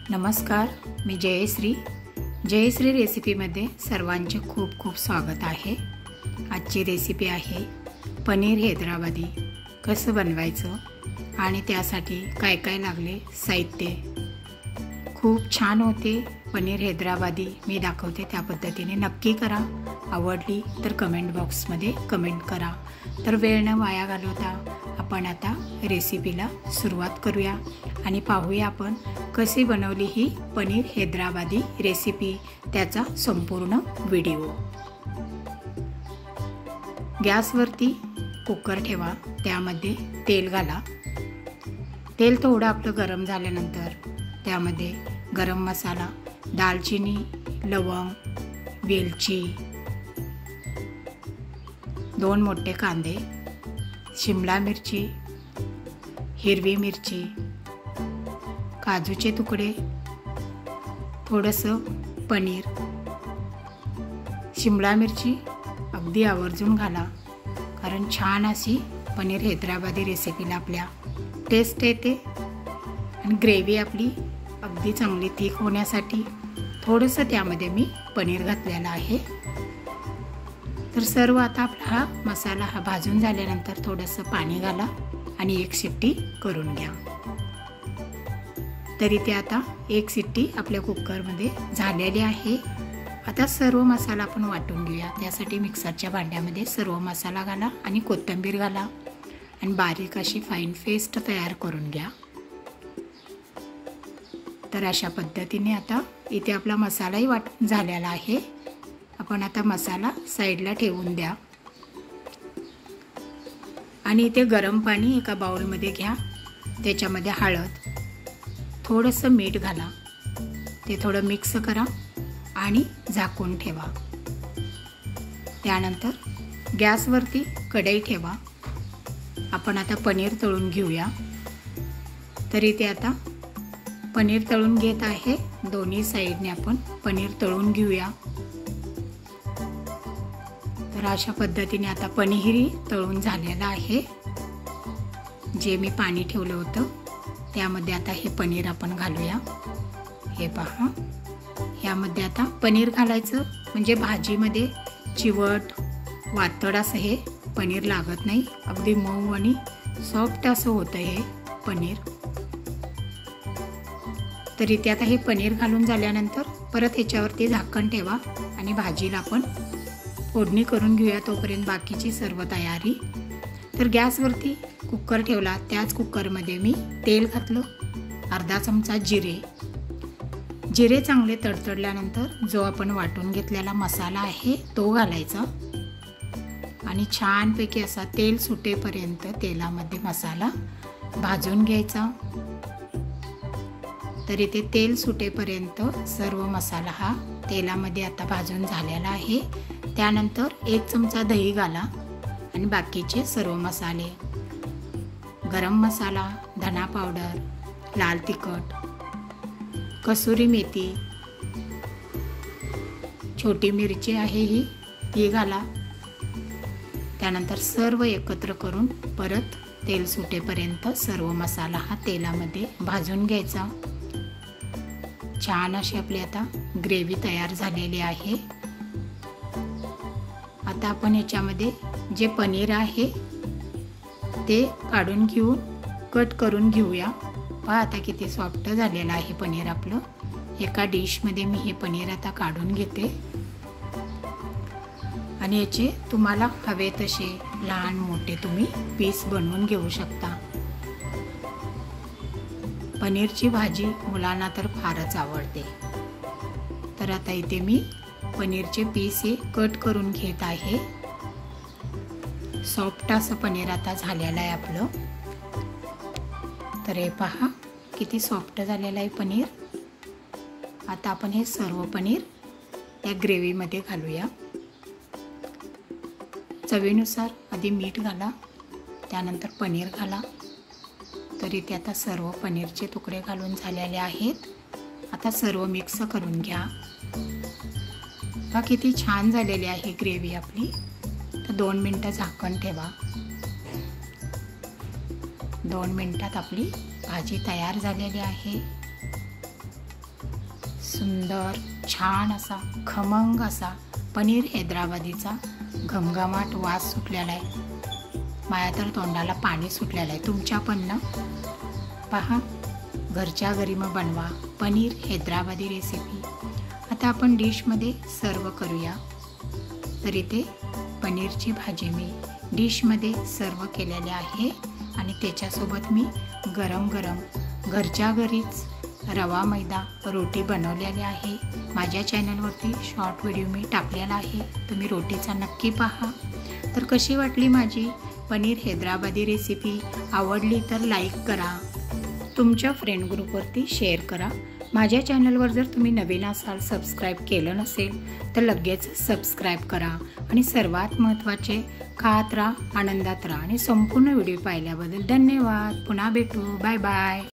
नमस्कार, मी जयश्री रेसिपीमध्ये सर्वांचे खूप खूप स्वागत आहे। आजची रेसिपी आहे पनीर हैदराबादी। कसं बनवायचं आणि त्यासाठी काय काय लागले साहित्य। खूप छान होते पनीर हैदराबादी। मी दाखवते त्या पद्धतीने नक्की करा। आवडली तर कमेंट बॉक्समध्ये कमेंट करा। तर वेळ न वाया घालवता आपण आता रेसिपीला सुरुवात करूया आणि पाहूया आपण कशी बनवली ही पनीर हैदराबादी रेसिपी, त्याचा संपूर्ण व्हिडिओ। गॅसवरती कुकर ठेवा, त्यामध्ये तेल घाला। तेल थोडं आपलं गरम झाल्यानंतर त्यामध्ये गरम मसाला, दालचिनी, लवंग, वेलची, 2 मोठे कांदे, शिमला मिरची, हिरवी मिरची, काजूचे तुकडे, थोडंसं पनीर। शिमला मिरची अगदी आवर्जून घाला, कारण छान अशी पनीर हैदराबादी रेसिपीला आपल्या टेस्ट येते आणि ग्रेव्ही आपली अगदी चांगली थिक होण्यासाठी थोडंसं त्यामध्ये मी पनीर घातलेलं आहे। तर सर्व आता आपला हा मसाला भाजून झाल्यानंतर थोडंसं पाणी घाला आणि 1 शिट्टी करून घ्या। तरी ते आता 1 शिट्टी आपल्या कुकरमध्ये झालेली आहे। आता सर्व मसाला आपण वाटून घेऊया। त्यासाठी मिक्सरच्या भांड्यामध्ये सर्व मसाला घाला आणि कोथिंबीर घाला आणि बारीक अशी फाईन पेस्ट तयार करून घ्या। तर अशा पद्धतीने आता इथे आपला मसालाही वाटून झालेला आहे। आपण आता मसाला साईडला ठेवून द्या आणि इथे गरम पाणी एका बाउलमध्ये घ्या। त्याच्यामध्ये हळद, थोडंसं मीठ घाला, ते थोडं मिक्स करा आणि झाकून ठेवा। त्यानंतर गॅसवरती कढई ठेवा। आपण आता पनीर तळून घेऊया। तरी ते आता पनीर तळून घेत आहे। दोन्ही साईडने आपण पनीर तळून घेऊया। तर अशा पद्धतीने आता पनीरही तळून झालेलं आहे। जे मी पाणी ठेवलं होतं त्यामध्ये आता हे पनीर आपण घालूया। हे पहा, यामध्ये आता पनीर घालायचं म्हणजे भाजीमध्ये चिवट वातड असं हे पनीर लागत नाही। अगदी मऊ आणि सॉफ्ट असं होतं हे पनीर। तर इथे आता हे पनीर घालून झाल्यानंतर परत ह्याच्यावरती झाकण ठेवा आणि भाजीला आपण फोडणी करून घेऊया। तोपर्यंत बाकीची सर्व तयारी। तर गॅसवरती कुकर ठेवला, त्याच कुकरमध्ये मी तेल घातलं, अर्धा चमचा जिरे चांगले तडतडल्यानंतर जो आपण वाटून घेतलेला मसाला आहे तो घालायचा आणि छानपैकी असा तेल सुटेपर्यंत तेलामध्ये मसाला भाजून घ्यायचा। तर इथे तेल सुटेपर्यंत सर्व मसाला हा तेलामध्ये आता भाजून झालेला आहे। त्यानंतर 1 चमचा दही घाला आणि बाकीचे सर्व मसाले, गरम मसाला, धना पावडर, लाल तिखट, कसुरी मेथी, छोटी मिरची आहे ती घाला। त्यानंतर सर्व एकत्र करून परत तेल सुटेपर्यंत सर्व मसाला हा तेलामध्ये भाजून घ्यायचा। छान अशी आपली आता ग्रेव्ही तयार झालेली आहे। आता आपण याच्यामध्ये जे पनीर आहे ते काढून घेऊन कट करून घेऊया। पहा आता किती सॉफ्ट झालेलं आहे पनीर आपलं। एका डिशमध्ये मी हे पनीर आता काढून घेते आणि याचे तुम्हाला हवे तसे लहान मोठे तुम्ही पीस बनवून घेऊ शकता। पनीरची भाजी मुलांना तर फारच आवडते। तर आता इथे मी पनीरचे पीस हे कट करून घेत आहे। सॉफ्ट असं पनीर आता झालेलं आहे आपलं। तर हे पहा किती सॉफ्ट झालेलं आहे पनीर। आता आपण हे सर्व पनीर या ग्रेव्हीमध्ये घालूया। चवीनुसार आधी मीठ घाला, त्यानंतर पनीर घाला। तर इथे आता सर्व पनीरचे तुकडे घालून झालेले आहेत। आता सर्व मिक्स करून घ्या। किती छान झालेली आहे ग्रेव्ही आपली। तर 2 मिनिटं झाकण ठेवा। 2 मिनिटात आपली भाजी तयार झालेली आहे। सुंदर छान असा खमंग असा पनीर हैदराबादीचा घमघमाट वास सुटलेला आहे। माझ्या तर तोंडाला पाणी सुटलेलं आहे। तुमच्या पण ना पहा, घरच्या घरी मग बनवा पनीर हैदराबादी रेसिपी। आता आपण डिशमध्ये सर्व करूया। तर इथे पनीरची भाजी मी डिशमध्ये सर्व केलेली आहे आणि त्याच्यासोबत मी गरम गरम घरच्या घरीच रवा मैदा रोटी बनवलेली आहे। माझ्या चॅनलवरती शॉर्ट व्हिडिओ मी टाकलेला आहे, तुम्ही रोटीचा नक्की पहा। तर कशी वाटली माझी पनीर हैदराबादी रेसिपी? आवडली तर लाईक करा, तुमच्या फ्रेंड ग्रुपवरती शेअर करा। माझ्या चॅनलवर जर तुम्ही नवीन असाल, सबस्क्राईब केलं नसेल तर लगेच सबस्क्राईब करा आणि सर्वात महत्त्वाचे खात राहा, आनंदात राहा आणि संपूर्ण व्हिडिओ पाहिल्याबद्दल धन्यवाद। पुन्हा भेटू, बाय बाय।